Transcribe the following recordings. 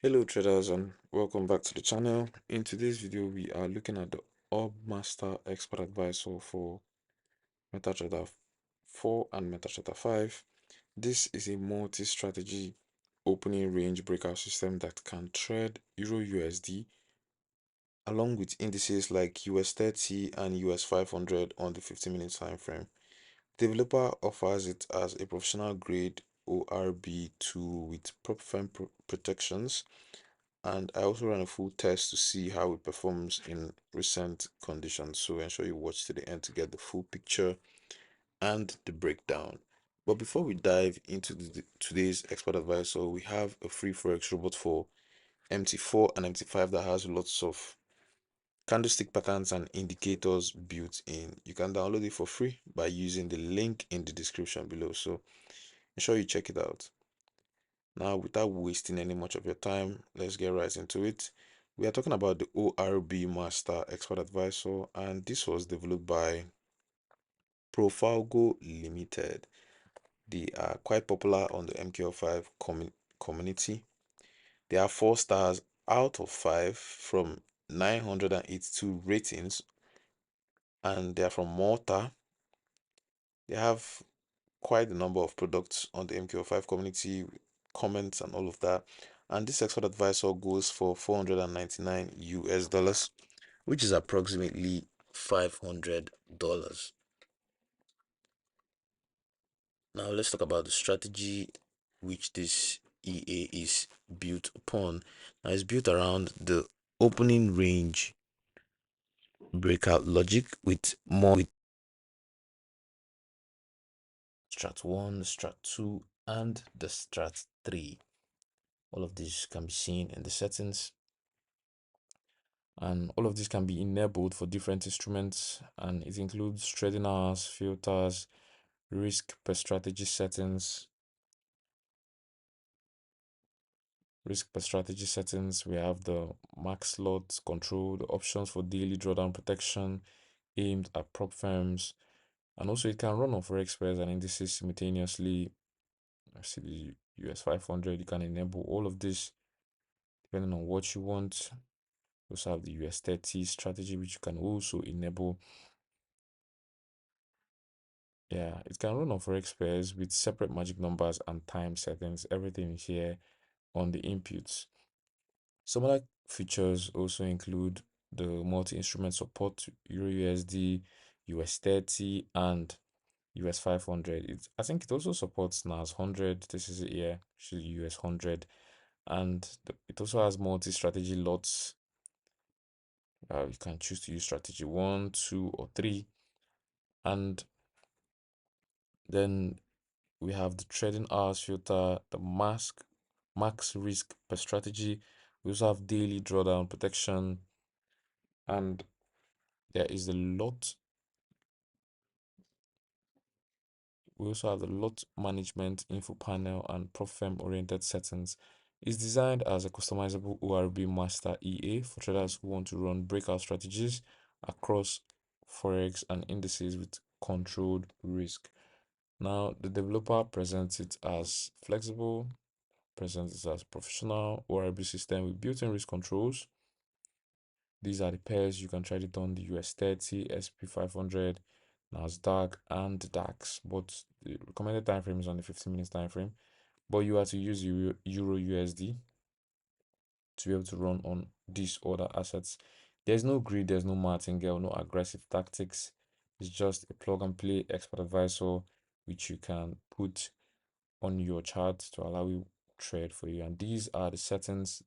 Hello traders and welcome back to the channel. In today's video we are looking at the ORB Master Expert Advisor for MetaTrader 4 and MetaTrader 5. This is a multi-strategy opening range breakout system that can trade EURUSD along with indices like US30 and US500 on the 15-minute time frame. Developer offers it as a professional grade ORB tool with proper firm protections, and I also ran a full test to see how it performs in recent conditions. So ensure you watch to the end to get the full picture and the breakdown. But before we dive into today's expert advisor, we have a free Forex robot for MT4 and MT5 that has lots of candlestick patterns and indicators built in. You can download it for free by using the link in the description below. So ensure you check it out. Now, without wasting any much of your time, let's get right into it. We are talking about the ORB Master Expert Advisor, and this was developed by Profalgo Limited. They are quite popular on the MKO5 community. They are 4 stars out of 5 from 982 ratings, and they are from Malta. They have quite a number of products on the MKO5 community, comments and all of that. And this expert advisor goes for 499 US dollars, which is approximately $500. Now let's talk about the strategy which this EA is built upon. Now it's built around the opening range breakout logic with more with strat 1, strat 2, and the strat 3. All of these can be seen in the settings, and all of this can be enabled for different instruments, and it includes trading hours, filters, risk per strategy settings. We have the max lot control, the options for daily drawdown protection aimed at prop firms, and also it can run on forex pairs and indices simultaneously. I see the US500. You can enable all of this depending on what you want. We also have the US30 strategy, which you can also enable. Yeah, it can run on forex pairs with separate magic numbers and time settings. Everything is here on the inputs. Some other features also include the multi-instrument support, EURUSD, US30, and US500. I think it also supports NAS 100. This is it here, which is US100, and it also has multi-strategy lots. You can choose to use strategy 1, 2, or 3, and then we have the trading hours filter, the max risk per strategy. We also have daily drawdown protection, and there is a lot. We also have the lot management info panel and prop firm oriented settings. It's designed as a customizable ORB Master EA for traders who want to run breakout strategies across forex and indices with controlled risk. Now, the developer presents it as flexible, presents it as professional ORB system with built-in risk controls. These are the pairs you can trade it on: the US30, SP500, NASDAQ, and the DAX. But the recommended time frame is on the 15 minutes time frame. But you have to use EURUSD to be able to run on these other assets. There's no greed, there's no martingale, no aggressive tactics. It's just a plug and play expert advisor which you can put on your chart to allow you trade for you. And these are the settings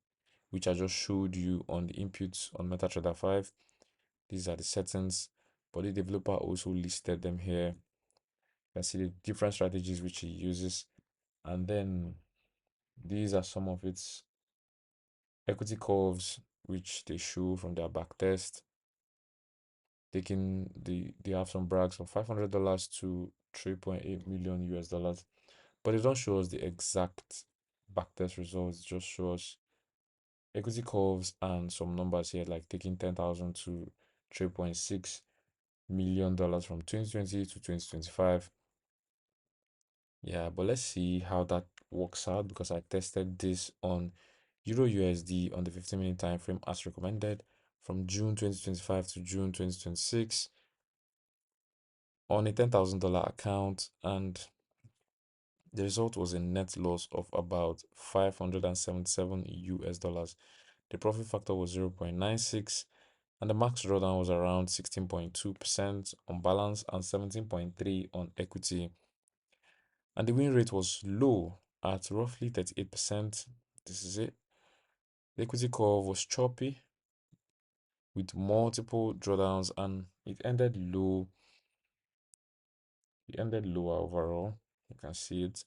which I just showed you on the inputs on MetaTrader 5. These are the settings, but the developer also listed them here. You can see the different strategies which he uses, and then these are some of its equity curves which they show from their backtest. They have some brags from $500 to 3.8 million US dollars, but they don't show us the exact backtest results. It just shows equity curves and some numbers here, like taking 10,000 to 3.6 million dollars from 2020 to 2025. Yeah, but let's see how that works out, because I tested this on Euro USD on the 15-minute time frame as recommended from June 2025 to June 2026 on a $10,000 account, and the result was a net loss of about 577 US dollars. The profit factor was 0.96, and the max drawdown was around 16.2% on balance and 17.3% on equity. And the win rate was low at roughly 38%. This is it. The equity curve was choppy with multiple drawdowns, and it ended low. It ended lower overall. You can see it.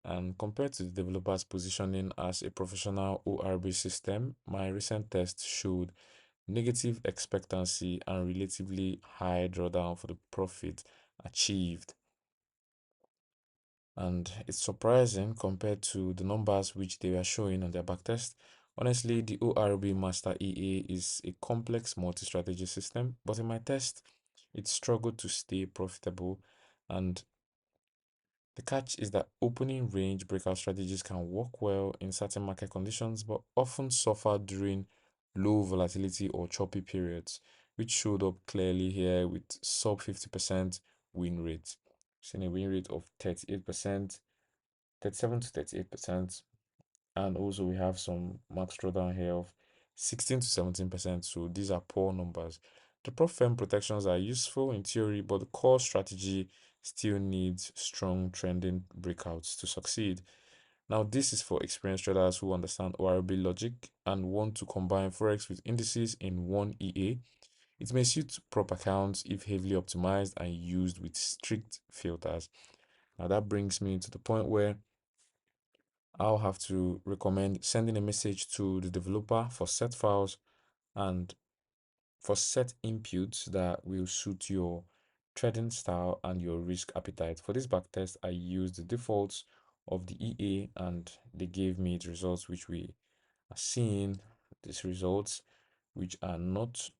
And compared to the developer's positioning as a professional ORB system, my recent test showed negative expectancy and relatively high drawdown for the profit achieved. And it's surprising compared to the numbers which they were showing on their backtest. Honestly, the ORB Master EA is a complex multi-strategy system, but in my test, it struggled to stay profitable. And the catch is that opening range breakout strategies can work well in certain market conditions, but often suffer during low volatility or choppy periods, which showed up clearly here with sub 50% win rate. Seeing a win rate of 38%, 37 to 38%, and also we have some max drawdown here of 16 to 17%. So these are poor numbers. The prop firm protections are useful in theory, but the core strategy still needs strong trending breakouts to succeed. Now, this is for experienced traders who understand ORB logic and want to combine Forex with indices in one EA. It may suit prop accounts if heavily optimized and used with strict filters. Now, that brings me to the point where I'll have to recommend sending a message to the developer for set files and for set inputs that will suit your trading style and your risk appetite. For this backtest, I used the defaults of the EA and they gave me the results which we are seeing. These results, which are not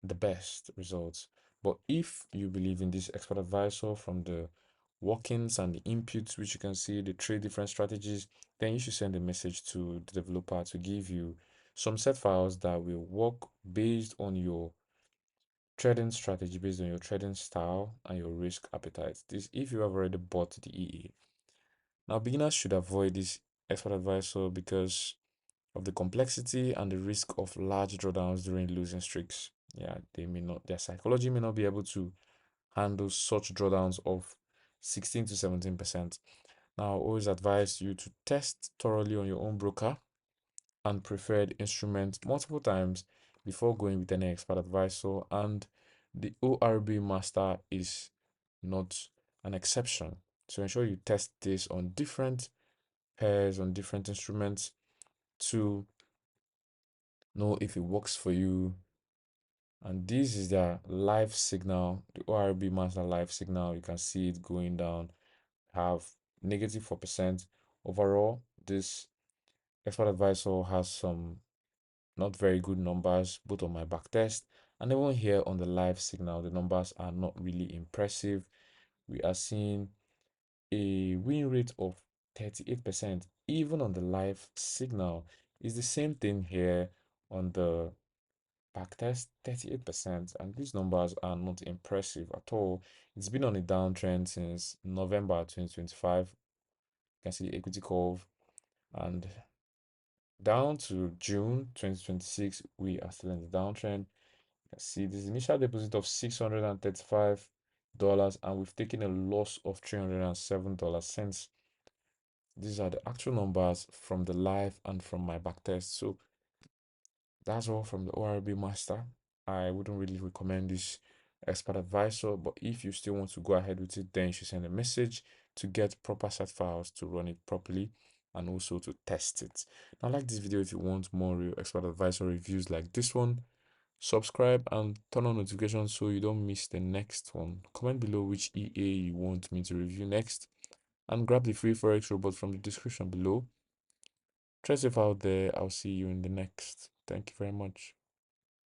the best results. But if you believe in this expert advisor from the workings and the inputs, which you can see the three different strategies, then you should send a message to the developer to give you some set files that will work based on your trading strategy, based on your trading style and your risk appetite. This if you have already bought the EA. Now, beginners should avoid this expert advisor because of the complexity and the risk of large drawdowns during losing streaks. Yeah, they may not, their psychology may not be able to handle such drawdowns of 16 to 17%. Now, I always advise you to test thoroughly on your own broker and preferred instrument multiple times before going with any expert advisor, and the ORB Master is not an exception. So ensure you test this on different pairs, on different instruments to know if it works for you. And this is the live signal, the ORB Master live signal. You can see it going down, have negative 4%. Overall, this expert advisor has some not very good numbers, both on my back test and even here on the live signal. The numbers are not really impressive. We are seeing a win rate of 38%, even on the live signal. It's the same thing here on the backtest, 38%, and these numbers are not impressive at all. It's been on a downtrend since November 2025. You can see the equity curve, and down to June 2026, we are still in the downtrend. You can see this initial deposit of $635, and we've taken a loss of $307 since. These are the actual numbers from the live and from my backtest. So that's all from the ORB Master. I wouldn't really recommend this expert advisor, but if you still want to go ahead with it, then you should send a message to get proper set files to run it properly and also to test it. Now, like this video if you want more real expert advisor reviews like this one. Subscribe and turn on notifications so you don't miss the next one. Comment below which EA you want me to review next, and grab the free Forex robot from the description below. Try safe out there. I'll see you in the next. Thank you very much.